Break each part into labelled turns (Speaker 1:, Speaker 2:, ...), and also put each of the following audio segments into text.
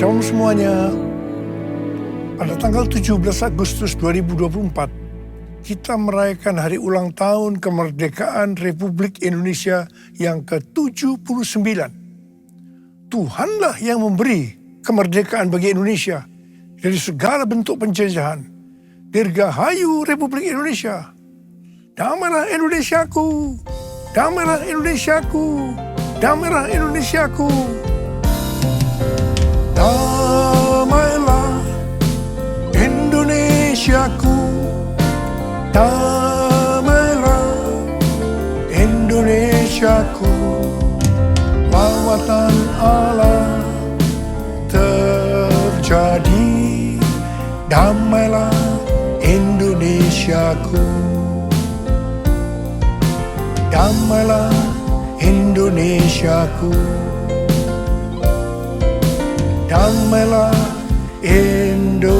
Speaker 1: Shalom semuanya. Pada tanggal 17 Agustus 2024, kita merayakan hari ulang tahun kemerdekaan Republik Indonesia yang ke-79. Tuhanlah yang memberi kemerdekaan bagi Indonesia dari segala bentuk penjajahan. Dirgahayu Republik Indonesia. Damailah Indonesiaku, damailah Indonesiaku, damailah Indonesiaku. Damailah Indonesiaku, damailah Indonesiaku. Lawatan Allah terjadi, damailah Indonesiaku, damailah Indonesiaku. Damailah Indonesia.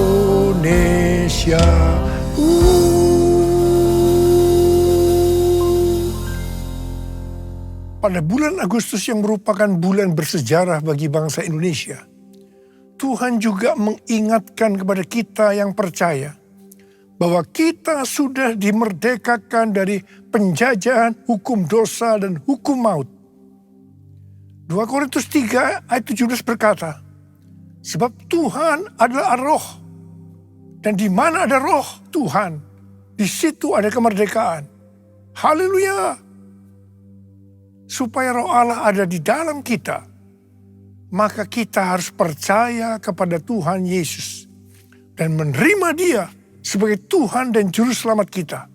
Speaker 1: Pada bulan Agustus yang merupakan bulan bersejarah bagi bangsa Indonesia, Tuhan juga mengingatkan kepada kita yang percaya bahwa kita sudah dimerdekakan dari penjajahan hukum dosa dan hukum maut. 2 Korintus 3 ayat 17 berkata, sebab Tuhan adalah roh, dan di mana ada roh Tuhan, di situ ada kemerdekaan. Haleluya! Supaya roh Allah ada di dalam kita, maka kita harus percaya kepada Tuhan Yesus dan menerima Dia sebagai Tuhan dan Juru Selamat kita.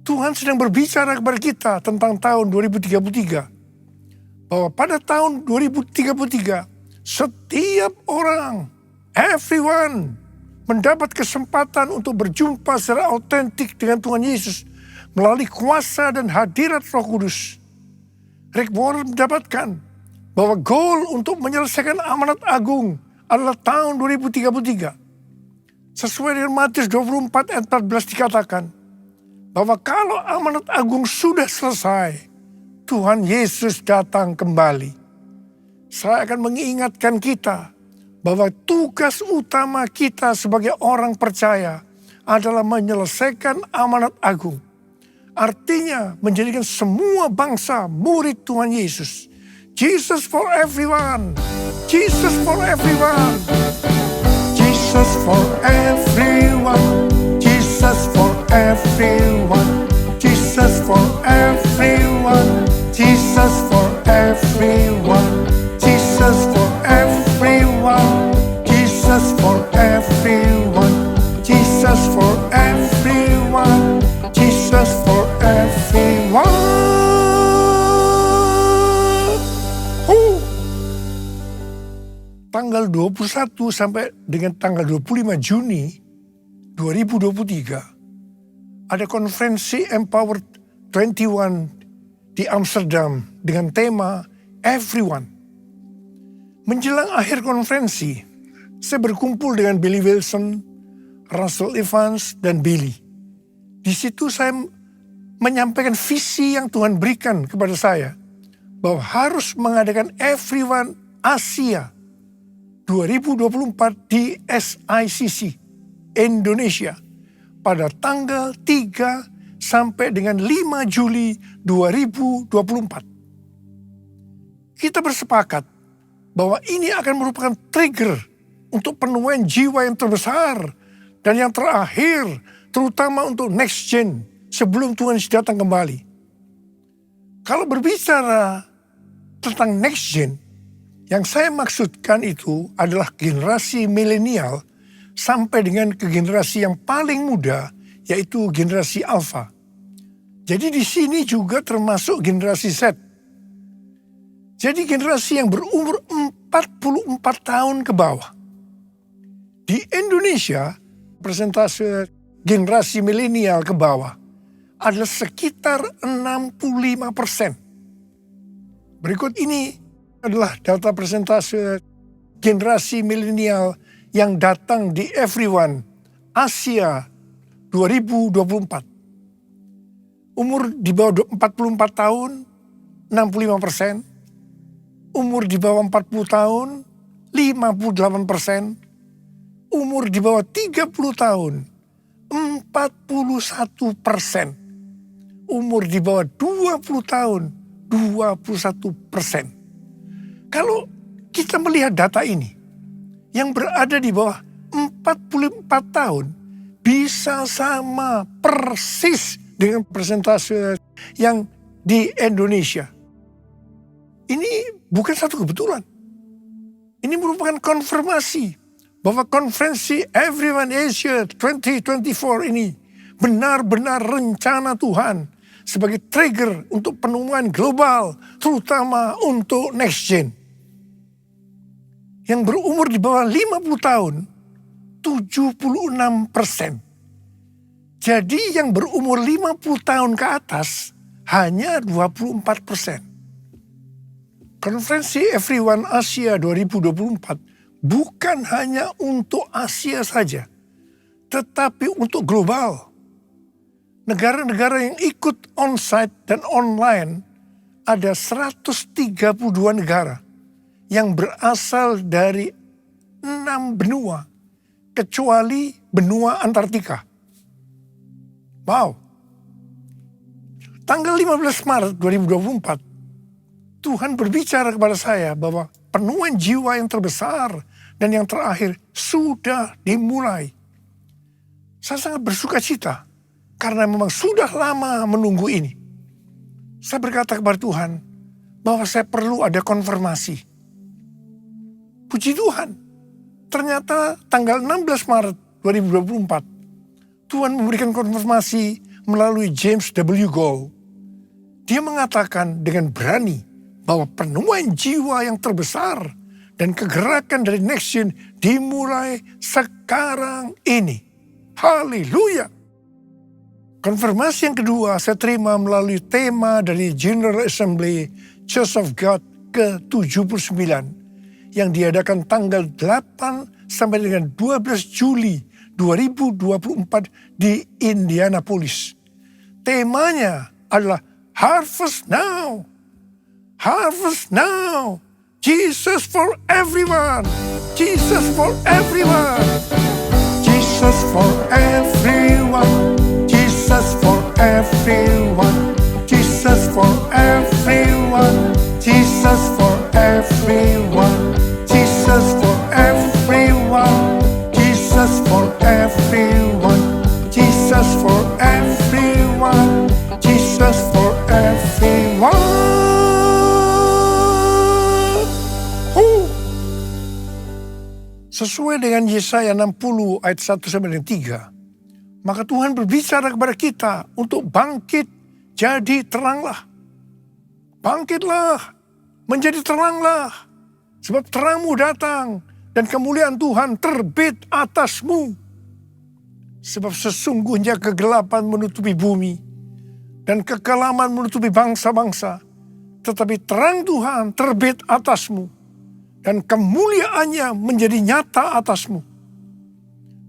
Speaker 1: Tuhan sedang berbicara kepada kita tentang tahun 2033, bahwa pada tahun 2033, setiap orang, everyone, mendapat kesempatan untuk berjumpa secara autentik dengan Tuhan Yesus melalui kuasa dan hadirat Roh Kudus. Rick Warren mendapatkan bahwa goal untuk menyelesaikan amanat agung adalah tahun 2033. Sesuai dengan Matius 24 ayat 14 dikatakan bahwa kalau amanat agung sudah selesai, Tuhan Yesus datang kembali. Saya akan mengingatkan kita bahwa tugas utama kita sebagai orang percaya adalah menyelesaikan amanat agung. Artinya menjadikan semua bangsa murid Tuhan Yesus. Jesus for everyone. Jesus for everyone. Jesus for everyone. Jesus for everyone. Jesus for everyone. Jesus for everyone. Jesus for everyone. Jesus for everyone. Jesus for everyone. Jesus for everyone. Tanggal 21 sampai dengan tanggal 25 Juni 2023 ada konferensi Empowered 21 di Amsterdam dengan tema Everyone. Menjelang akhir konferensi, saya berkumpul dengan Billy Wilson, Russell Evans, dan Billy. Di situ saya menyampaikan visi yang Tuhan berikan kepada saya bahwa harus mengadakan Everyone Asia 2024 di SICC Indonesia pada tanggal 3 sampai dengan 5 Juli 2024. Kita bersepakat bahwa ini akan merupakan trigger untuk penuaian jiwa yang terbesar dan yang terakhir, terutama untuk next gen sebelum Tuhan Yesus datang kembali. Kalau berbicara tentang next gen, yang saya maksudkan itu adalah generasi milenial sampai dengan ke generasi yang paling muda, yaitu generasi Alpha. Jadi di sini juga termasuk generasi Z. Jadi generasi yang berumur 44 tahun ke bawah. Di Indonesia, persentase generasi milenial ke bawah adalah sekitar 65%. Berikut ini adalah data persentase generasi milenial yang datang di Everyone Asia 2024. Umur di bawah 44 tahun, 65%. Umur di bawah 40 tahun, 58%. Umur di bawah 30 tahun, 41%. Umur di bawah 20 tahun, 21%. Kalau kita melihat data ini, yang berada di bawah 44 tahun bisa sama persis dengan persentase yang di Indonesia. Ini bukan satu kebetulan. Ini merupakan konfirmasi bahwa konferensi Everyone Asia 2024 ini benar-benar rencana Tuhan sebagai trigger untuk penemuan global, terutama untuk next gen. Yang berumur di bawah 50 tahun, 76%. Jadi yang berumur 50 tahun ke atas hanya 24%. Konferensi Everyone Asia 2024 bukan hanya untuk Asia saja, tetapi untuk global. Negara-negara yang ikut onsite dan online ada 132 negara yang berasal dari 6 benua, kecuali benua Antartika. Wow. Tanggal 15 Maret 2024, Tuhan berbicara kepada saya bahwa penuaian jiwa yang terbesar dan yang terakhir sudah dimulai. Saya sangat bersuka cita karena memang sudah lama menunggu ini. Saya berkata kepada Tuhan bahwa saya perlu ada konfirmasi. Puji Tuhan, ternyata tanggal 16 Maret 2024, Tuhan memberikan konfirmasi melalui James W. Gold. Dia mengatakan dengan berani bahwa penuaian jiwa yang terbesar dan kegerakan dari Next Gen dimulai sekarang ini. Haleluya! Konfirmasi yang kedua saya terima melalui tema dari General Assembly Church of God ke-79 yang diadakan tanggal 8 sampai dengan 12 Juli 2024 di Indianapolis. Temanya adalah Harvest Now. Harvest Now. Jesus for everyone. Jesus for everyone. Jesus for everyone. Jesus for everyone. Jesus for everyone. Jesus for everyone. Jesus for everyone. Jesus for everyone. Jesus for everyone. Jesus for everyone. Sesuai dengan Yesaya 60 ayat 1 sampai dengan 3, maka Tuhan berbicara kepada kita untuk bangkit jadi teranglah. Bangkitlah, menjadi teranglah, sebab terangmu datang dan kemuliaan Tuhan terbit atasmu. Sebab sesungguhnya kegelapan menutupi bumi dan kekelaman menutupi bangsa-bangsa, tetapi terang Tuhan terbit atasmu dan kemuliaannya menjadi nyata atasmu.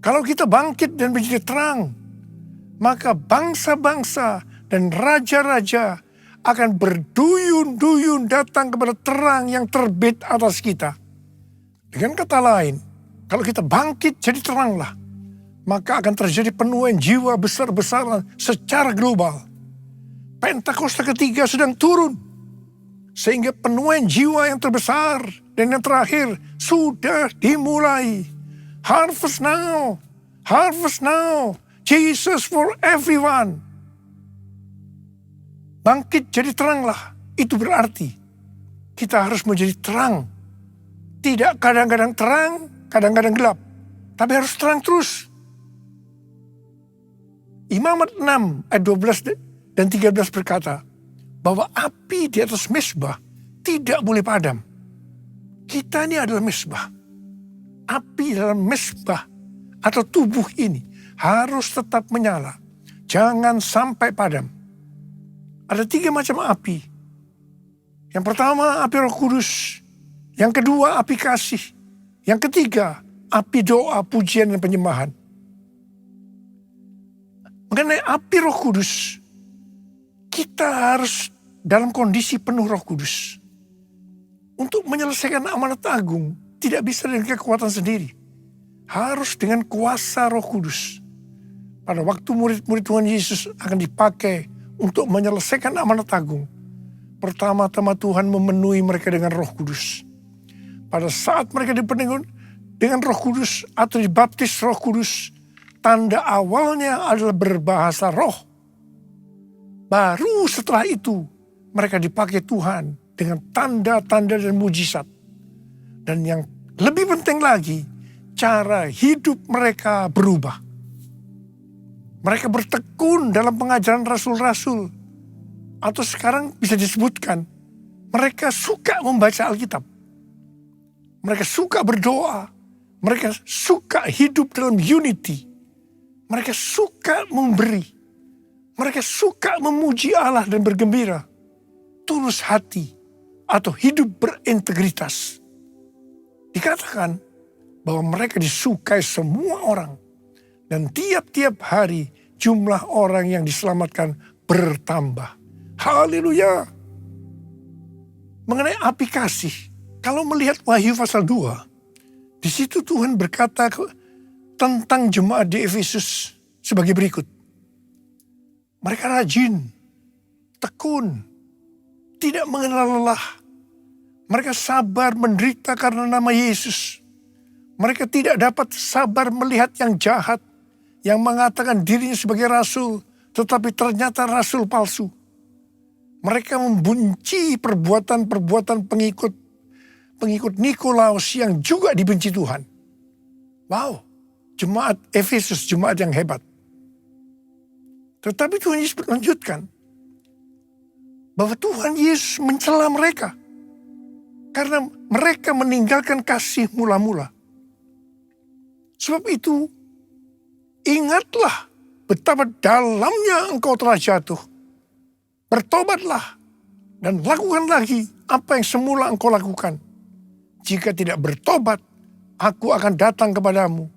Speaker 1: Kalau kita bangkit dan menjadi terang, maka bangsa-bangsa dan raja-raja akan berduyun-duyun datang kepada terang yang terbit atas kita. Dengan kata lain, kalau kita bangkit jadi teranglah, maka akan terjadi penuaian jiwa besar-besaran secara global. Pentakosta ketiga sedang turun, sehingga penuaian jiwa yang terbesar dan yang terakhir sudah dimulai. Harvest now, harvest now, Jesus for everyone. Bangkit jadi teranglah, itu berarti kita harus menjadi terang. Tidak kadang-kadang terang, kadang-kadang gelap, tapi harus terang terus. Imamat 6 ayat 12 dan 13 berkata bahwa api di atas mezbah tidak boleh padam. Kita ini adalah mezbah. Api dalam mezbah atau tubuh ini harus tetap menyala. Jangan sampai padam. Ada 3 macam api. Yang pertama api Roh Kudus. Yang kedua api kasih. Yang ketiga api doa, pujian dan penyembahan. Mengenai api Roh Kudus, kita harus dalam kondisi penuh Roh Kudus. Untuk menyelesaikan amanat agung, tidak bisa dengan kekuatan sendiri. Harus dengan kuasa Roh Kudus. Pada waktu murid-murid Tuhan Yesus akan dipakai untuk menyelesaikan amanat agung, pertama-tama Tuhan memenuhi mereka dengan Roh Kudus. Pada saat mereka dipenuhi dengan Roh Kudus atau dibaptis Roh Kudus, tanda awalnya adalah berbahasa roh. Baru setelah itu mereka dipakai Tuhan dengan tanda-tanda dan mujizat. Dan yang lebih penting lagi, cara hidup mereka berubah. Mereka bertekun dalam pengajaran rasul-rasul. Atau sekarang bisa disebutkan, mereka suka membaca Alkitab. Mereka suka berdoa. Mereka suka hidup dalam unity. Mereka suka memberi. Mereka suka memuji Allah dan bergembira. Tulus hati atau hidup berintegritas. Dikatakan bahwa mereka disukai semua orang. Dan tiap-tiap hari jumlah orang yang diselamatkan bertambah. Haleluya. Mengenai api kasih, kalau melihat Wahyu pasal 2, di situ Tuhan berkata tentang jemaat di Efesus sebagai berikut. Mereka rajin, tekun, tidak mengenal lelah. Mereka sabar menderita karena nama Yesus. Mereka tidak dapat sabar melihat yang jahat, yang mengatakan dirinya sebagai rasul, tetapi ternyata rasul palsu. Mereka membenci perbuatan-perbuatan pengikut Nikolaus yang juga dibenci Tuhan. Wow, jemaat Efesus, jemaat yang hebat. Tetapi Tuhan Yesus melanjutkan bahwa Tuhan Yesus mencela mereka karena mereka meninggalkan kasih mula-mula. Sebab itu, ingatlah betapa dalamnya engkau telah jatuh. Bertobatlah dan lakukan lagi apa yang semula engkau lakukan. Jika tidak bertobat, aku akan datang kepadamu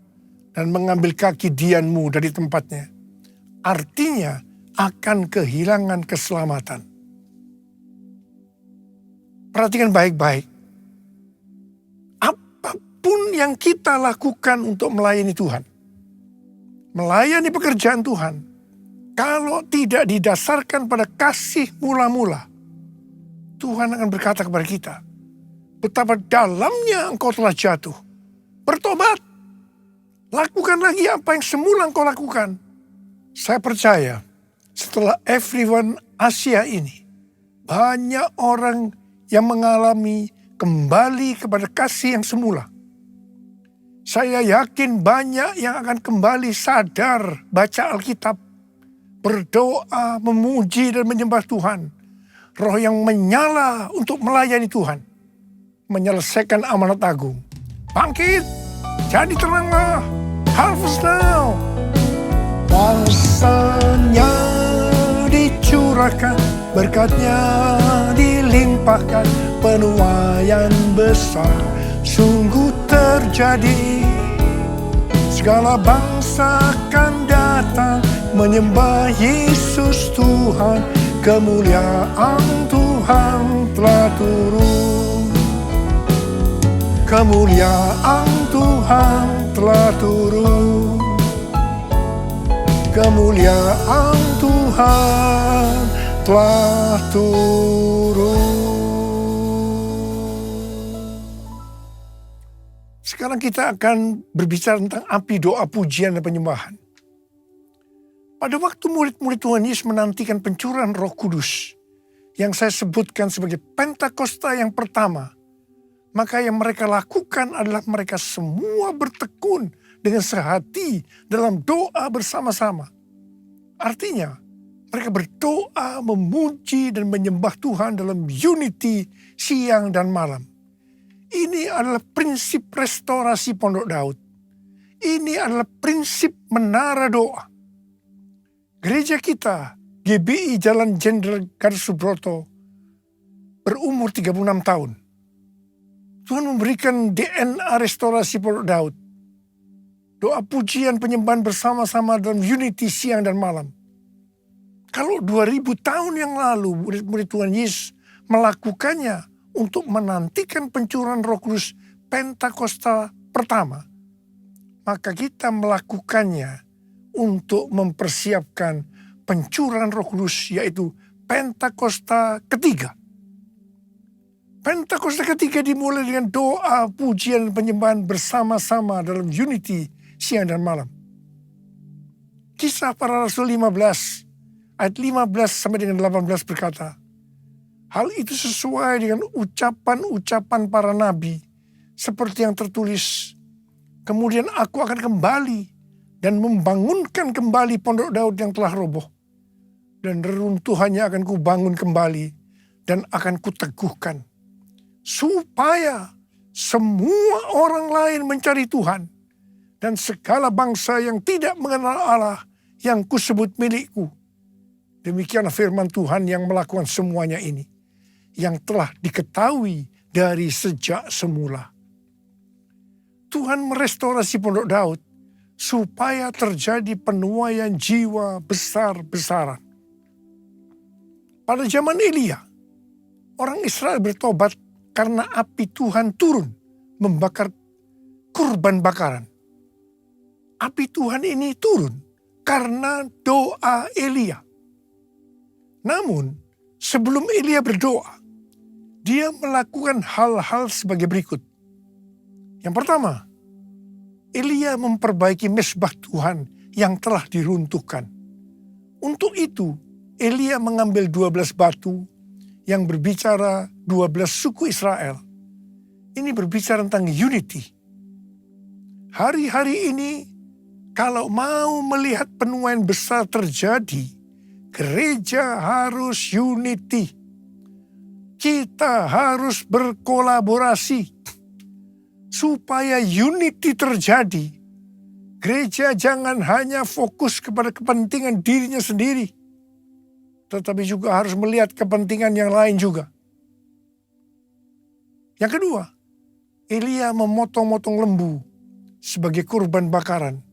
Speaker 1: dan mengambil kaki dianmu dari tempatnya. Artinya akan kehilangan keselamatan. Perhatikan baik-baik. Apapun yang kita lakukan untuk melayani Tuhan, melayani pekerjaan Tuhan, kalau tidak didasarkan pada kasih mula-mula, Tuhan akan berkata kepada kita, betapa dalamnya engkau telah jatuh. Bertobat. Lakukan lagi apa yang semula engkau lakukan. Saya percaya setelah Everyone Asia ini, banyak orang yang mengalami kembali kepada kasih yang semula. Saya yakin banyak yang akan kembali sadar baca Alkitab, berdoa, memuji dan menyembah Tuhan. Roh yang menyala untuk melayani Tuhan, menyelesaikan amanat agung. Bangkit, jadi teranglah, harvest now. Kuasanya dicurahkan, berkatnya dilimpahkan, penuaian besar sungguh terjadi. Segala bangsa akan datang menyembah Yesus Tuhan, kemuliaan Tuhan telah turun. Kemuliaan Tuhan telah turun. Kemuliaan Tuhan telah turun. Sekarang kita akan berbicara tentang api doa, pujian, dan penyembahan. Pada waktu murid-murid Tuhan Yesus menantikan pencurahan Roh Kudus, yang saya sebutkan sebagai Pentakosta yang pertama, maka yang mereka lakukan adalah mereka semua bertekun dengan sehati dalam doa bersama-sama. Artinya, mereka berdoa, memuji, dan menyembah Tuhan dalam unity siang dan malam. Ini adalah prinsip restorasi Pondok Daud. Ini adalah prinsip menara doa. Gereja kita, GBI Jalan Jenderal Gatot Subroto, berumur 36 tahun. Tuhan memberikan DNA restorasi Pondok Daud. Doa pujian penyembahan bersama-sama dalam unity siang dan malam. Kalau 2000 tahun yang lalu murid-murid Tuhan Yesus melakukannya untuk menantikan pencurahan Roh Kudus Pentakosta pertama, maka kita melakukannya untuk mempersiapkan pencurahan Roh Kudus, yaitu Pentakosta ketiga. Pentakosta ketiga dimulai dengan doa, pujian, dan penyembahan bersama-sama dalam unity siang dan malam. Kisah Para Rasul 15, ayat 15 sampai dengan 18 berkata, hal itu sesuai dengan ucapan-ucapan para nabi, seperti yang tertulis, kemudian aku akan kembali dan membangunkan kembali Pondok Daud yang telah roboh, dan reruntuhannya akan kubangun kembali dan akan kuteguhkan, supaya semua orang lain mencari Tuhan, dan segala bangsa yang tidak mengenal Allah yang kusebut milikku. Demikianlah firman Tuhan yang melakukan semuanya ini, yang telah diketahui dari sejak semula. Tuhan merestorasi Pondok Daud supaya terjadi penuaian jiwa besar-besaran. Pada zaman Elia, orang Israel bertobat karena api Tuhan turun membakar kurban bakaran. Api Tuhan ini turun karena doa Elia. Namun, sebelum Elia berdoa, dia melakukan hal-hal sebagai berikut. Yang pertama, Elia memperbaiki mezbah Tuhan yang telah diruntuhkan. Untuk itu, Elia mengambil 12 batu yang berbicara 12 suku Israel. Ini berbicara tentang unity. Hari-hari ini, kalau mau melihat penuaian besar terjadi, gereja harus unity. Kita harus berkolaborasi. Supaya unity terjadi, gereja jangan hanya fokus kepada kepentingan dirinya sendiri, tetapi juga harus melihat kepentingan yang lain juga. Yang kedua, Elia memotong-motong lembu sebagai kurban bakaran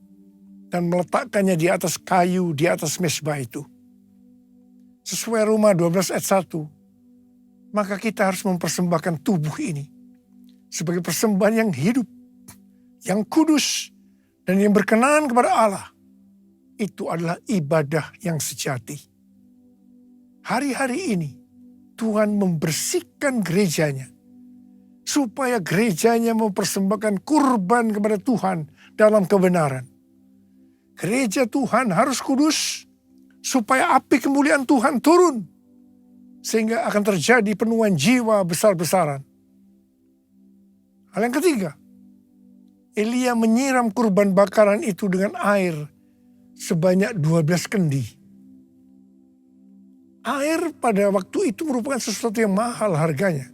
Speaker 1: dan meletakkannya di atas kayu di atas mezbah itu. Sesuai Roma 12 ayat 1, maka kita harus mempersembahkan tubuh ini sebagai persembahan yang hidup, yang kudus, dan yang berkenan kepada Allah. Itu adalah ibadah yang sejati. Hari-hari ini Tuhan membersihkan gerejanya, supaya gerejanya mempersembahkan kurban kepada Tuhan dalam kebenaran. Gereja Tuhan harus kudus, supaya api kemuliaan Tuhan turun, sehingga akan terjadi penuhan jiwa besar-besaran. Hal yang ketiga, Elia menyiram kurban bakaran itu dengan air sebanyak 12 kendi. Air pada waktu itu merupakan sesuatu yang mahal harganya,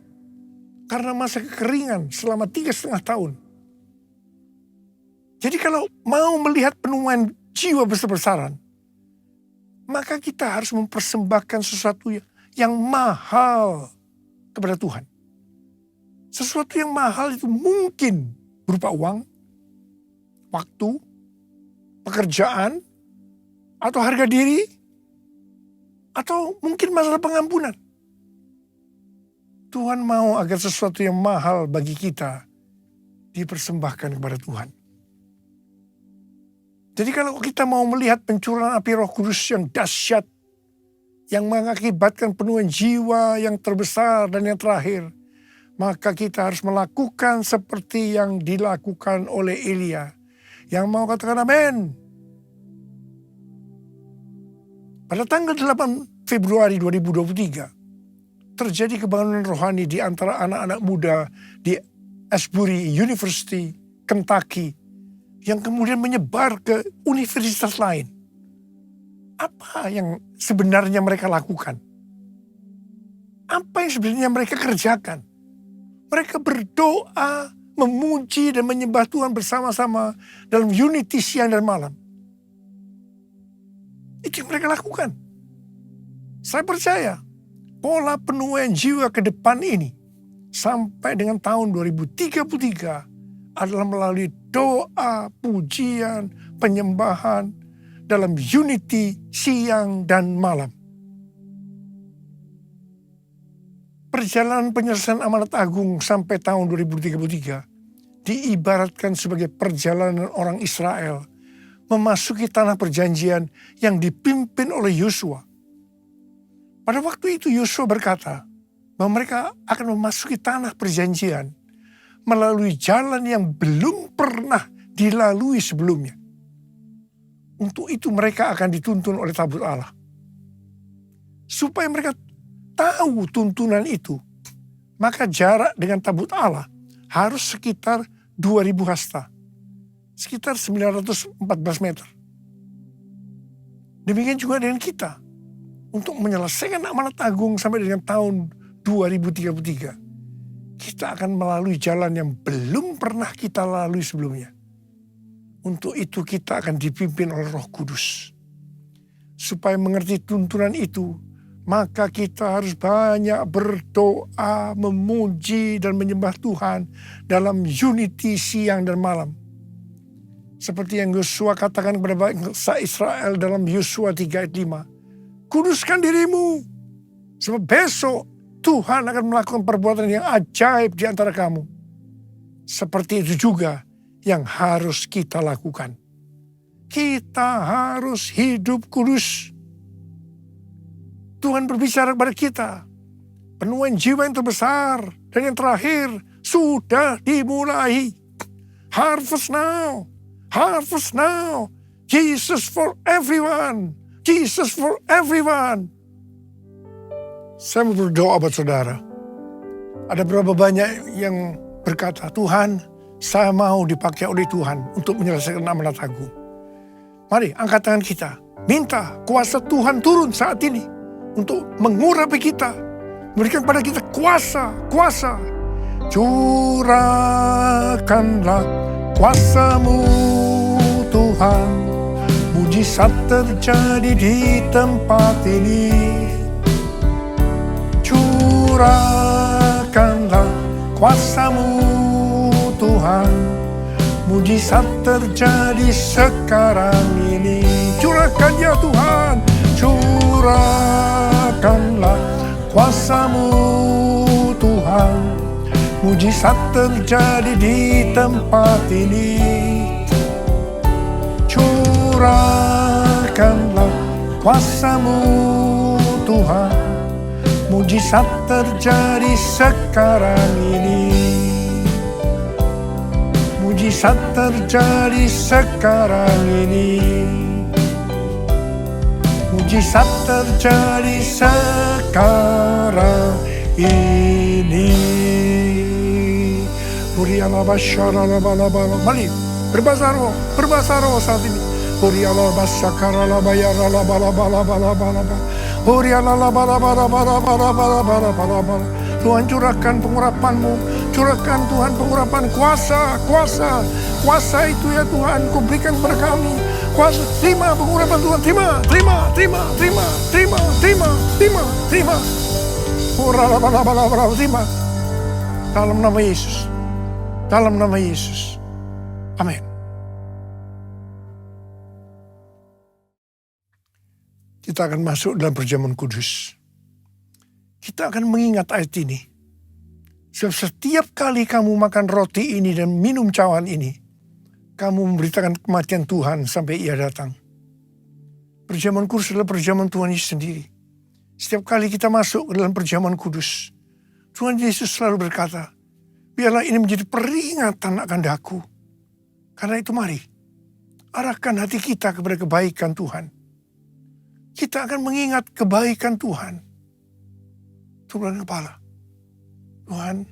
Speaker 1: karena masa kekeringan selama 3,5 tahun. Jadi kalau mau melihat penuhan jiwa besar-besaran, maka kita harus mempersembahkan sesuatu yang mahal kepada Tuhan. Sesuatu yang mahal itu mungkin berupa uang, waktu, pekerjaan, atau harga diri, atau mungkin masalah pengampunan. Tuhan mau agar sesuatu yang mahal bagi kita dipersembahkan kepada Tuhan. Jadi kalau kita mau melihat pencurahan api Roh Kudus yang dahsyat, yang mengakibatkan penuhan jiwa yang terbesar dan yang terakhir, maka kita harus melakukan seperti yang dilakukan oleh Elia. Yang mau katakan amin. Pada tanggal 8 Februari 2023, terjadi kebangunan rohani di antara anak-anak muda di Asbury University, Kentucky, yang kemudian menyebar ke universitas lain. Apa yang sebenarnya mereka lakukan? Apa yang sebenarnya mereka kerjakan? Mereka berdoa, memuji dan menyembah Tuhan bersama-sama dalam unity siang dan malam. Itu yang mereka lakukan. Saya percaya pola penuhan jiwa ke depan ini sampai dengan tahun 2033 adalah melalui doa, pujian, penyembahan dalam unity siang dan malam. Perjalanan penyelesaian amanat agung sampai tahun 2033 diibaratkan sebagai perjalanan orang Israel memasuki tanah perjanjian yang dipimpin oleh Yosua. Pada waktu itu Yosua berkata bahwa mereka akan memasuki tanah perjanjian melalui jalan yang belum pernah dilalui sebelumnya. Untuk itu mereka akan dituntun oleh tabut Allah. Supaya mereka tahu tuntunan itu, maka jarak dengan tabut Allah harus sekitar 2000 hasta. Sekitar 914 meter. Demikian juga dengan kita. Untuk menyelesaikan amanat agung sampai dengan tahun 2033. Kita akan melalui jalan yang belum pernah kita lalui sebelumnya. Untuk itu kita akan dipimpin oleh Roh Kudus. Supaya mengerti tuntunan itu, maka kita harus banyak berdoa, memuji dan menyembah Tuhan dalam unity siang dan malam. Seperti yang Yosua katakan kepada bangsa Israel dalam Yosua 3 ayat 5. Kuduskan dirimu, sebab besok Tuhan akan melakukan perbuatan yang ajaib di antara kamu. Seperti itu juga yang harus kita lakukan. Kita harus hidup kudus. Tuhan berbicara kepada kita. Penuhan jiwa yang terbesar dan yang terakhir sudah dimulai. Harvest now. Harvest now. Jesus for everyone. Jesus for everyone. Saya mau berdoa buat saudara. Ada berapa banyak yang berkata, Tuhan, saya mau dipakai oleh Tuhan untuk menyelesaikan amanat agung. Mari angkat tangan kita. Minta kuasa Tuhan turun saat ini untuk mengurapi kita. Memberikan kepada kita kuasa. Curahkanlah kuasa-Mu Tuhan. Mujizat terjadi di tempat ini. Curahkanlah kuasa-Mu Tuhan. Mujizat terjadi sekarang ini. Curahkan ya Tuhan. Curahkanlah kuasa-Mu Tuhan. Mujizat terjadi di tempat ini. Curahkanlah kuasa-Mu Tuhan. Mujizat terjadi sekarang ini. Mujizat terjadi sekarang ini. Mujizat terjadi sekarang ini. Mari berbahasa roh saat ini. Tuhan, curahkan pengurapan-Mu, curahkan Tuhan pengurapan kuasa itu ya Tuhan, Kau berikan kepada kami. Kuasa, terima pengurapan Tuhan, terima. Terima. Dalam nama Yesus. Dalam nama Yesus. Amin. Kita akan masuk dalam perjamuan kudus. Kita akan mengingat ayat ini. Sebab setiap kali kamu makan roti ini dan minum cawan ini, kamu memberitakan kematian Tuhan sampai Ia datang. Perjamuan kudus adalah perjamuan Tuhan Yesus sendiri. Setiap kali kita masuk ke dalam perjamuan kudus, Tuhan Yesus selalu berkata, biarlah ini menjadi peringatan akan daku. Karena itu mari, arahkan hati kita kepada kebaikan Tuhan. Kita akan mengingat kebaikan Tuhan. Turunkan kepala. Tuhan,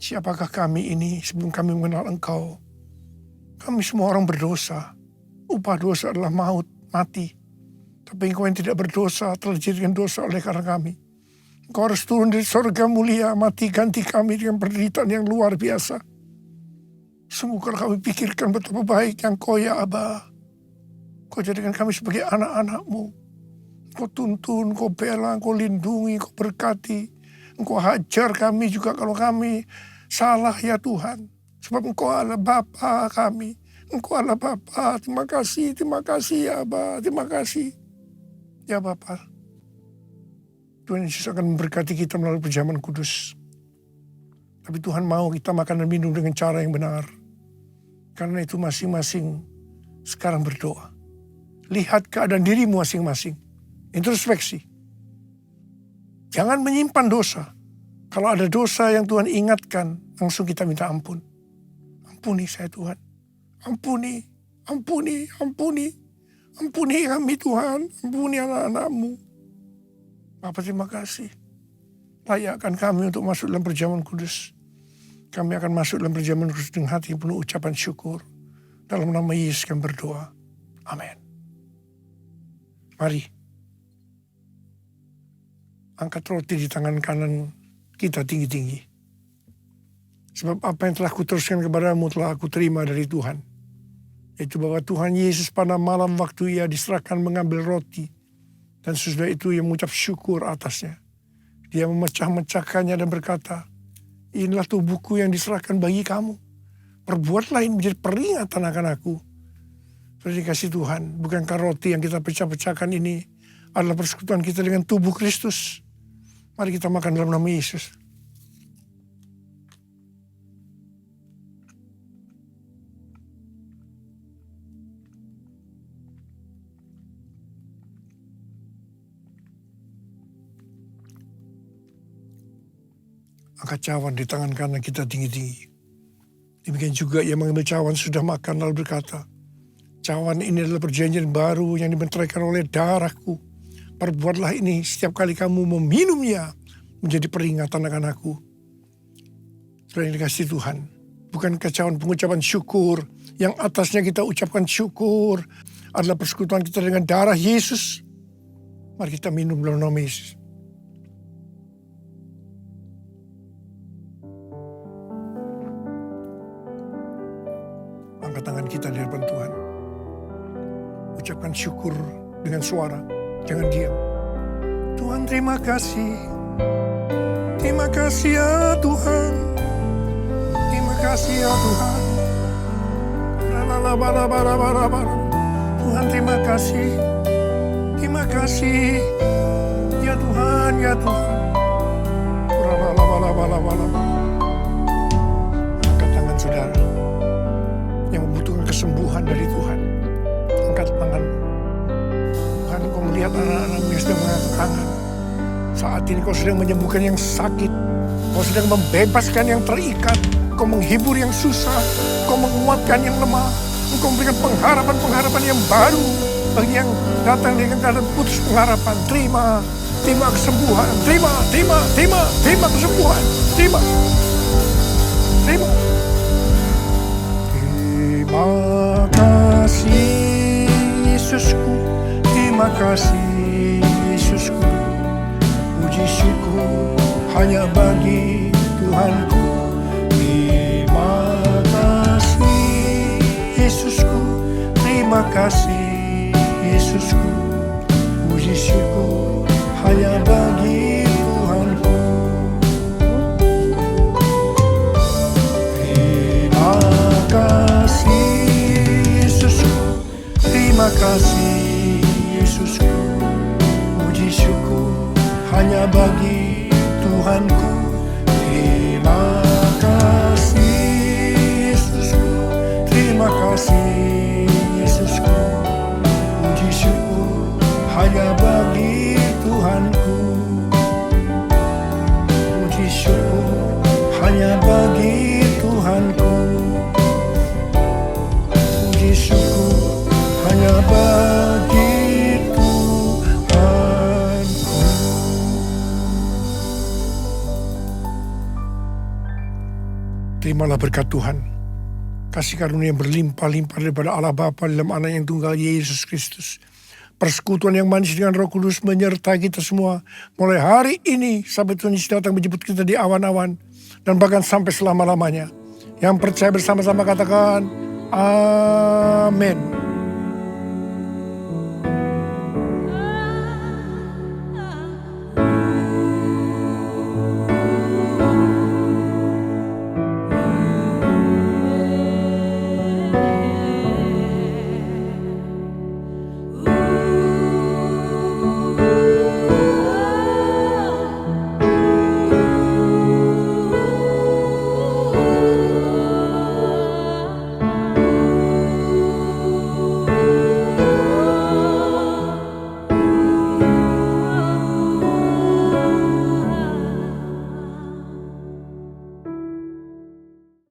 Speaker 1: siapakah kami ini sebelum kami mengenal Engkau? Kami semua orang berdosa. Upah dosa adalah maut, mati. Tapi Engkau yang tidak berdosa telah dijadikan dosa oleh karena kami. Engkau harus turun dari surga mulia, mati ganti kami dengan penderitaan yang luar biasa. Sungguh kalau kami pikirkan betapa baik yang Kau ya Aba. Kau jadikan kami sebagai anak-anak-Mu. Kau tuntun, Kau bela, Kau lindungi, Kau berkati. Engkau hajar kami juga kalau kami salah ya Tuhan. Sebab Engkau adalah Bapa kami. Engkau adalah Bapa. Terima kasih ya Aba. Terima kasih. Ya Bapa. Tuhan Yesus akan memberkati kita melalui perjamuan kudus. Tapi Tuhan mau kita makan dan minum dengan cara yang benar. Karena itu masing-masing sekarang berdoa. Lihat keadaan dirimu masing-masing. Introspeksi. Jangan menyimpan dosa. Kalau ada dosa yang Tuhan ingatkan, langsung kita minta ampun. Ampuni saya Tuhan. Ampuni. Ampuni kami Tuhan. Ampuni anak-anak-Mu. Bapa, terima kasih. Layakkan kami untuk masuk dalam perjamuan kudus. Kami akan masuk dalam perjamuan kudus dengan hati penuh ucapan syukur. Dalam nama Yesus kami berdoa. Amin. Mari. Angkat roti di tangan kanan kita tinggi-tinggi. Sebab apa yang telah kuteruskan kepadamu telah aku terima dari Tuhan. Yaitu bahwa Tuhan Yesus pada malam waktu Ia diserahkan mengambil roti. Dan sesudah itu Ia mengucap syukur atasnya. Dia memecah-mecahkannya dan berkata, inilah tubuhku yang diserahkan bagi kamu. Perbuatlah ini menjadi peringatan akan aku. Sudah dikasih Tuhan, bukankah roti yang kita pecah-pecahkan ini adalah persekutuan kita dengan tubuh Kristus. Mari kita makan dalam nama Yesus. Angkat cawan di tangan kanan kita tinggi-tinggi. Demikian juga Ia mengambil cawan sudah makan lalu berkata, cawan ini adalah perjanjian baru yang dibenteraikan oleh darahku. Perbuatlah ini setiap kali kamu meminumnya menjadi peringatan akan aku. Saudara yang dikasihi Tuhan, bukan cawan pengucapan syukur yang atasnya kita ucapkan syukur adalah persekutuan kita dengan darah Yesus. Mari kita minum dalam nama Yesus. Angkat tangan kita di hadapan Tuhan. Ucapkan syukur dengan suara. Jangan diam. Tuhan terima kasih. Terima kasih ya Tuhan. Terima kasih ya Tuhan. Tuhan terima kasih. Terima kasih. Ya Tuhan, ya Tuhan. Engkau sedang menyembuhkan yang sakit. Engkau sedang membebaskan yang terikat. Engkau menghibur yang susah. Engkau menguatkan yang lemah. Engkau memberikan pengharapan-pengharapan yang baru. Bagi yang datang dengan keadaan putus pengharapan. Terima kesembuhan. Terima kesembuhan. Terima kasih Yesusku. Terima kasih Yesusku. Puji syukur hanya bagi Tuhanku. Terima kasih Yesusku. Terima kasih Yesusku. Puji syukur hanya bagi Tuhanku. Terima kasih Yesusku. Terima kasih Yesusku. Puji syukur hanya bagi Tuhanku. Terima kasih Yesusku. Terima kasih Yesusku. Puji syukur hanya bagi Tuhanku. Puji syukur hanya bagi Tuhanku. Puji syukur hanya bagi Tuhanku. Terimalah berkat Tuhan. Kasih karunia yang berlimpah-limpah daripada Allah Bapa dalam Anak yang tunggal Yesus Kristus. Persekutuan yang manis dengan Roh Kudus menyertai kita semua. Mulai hari ini sampai Tuhan Yesus datang menjemput kita di awan-awan. Dan bahkan sampai selama-lamanya. Yang percaya bersama-sama katakan, Amin.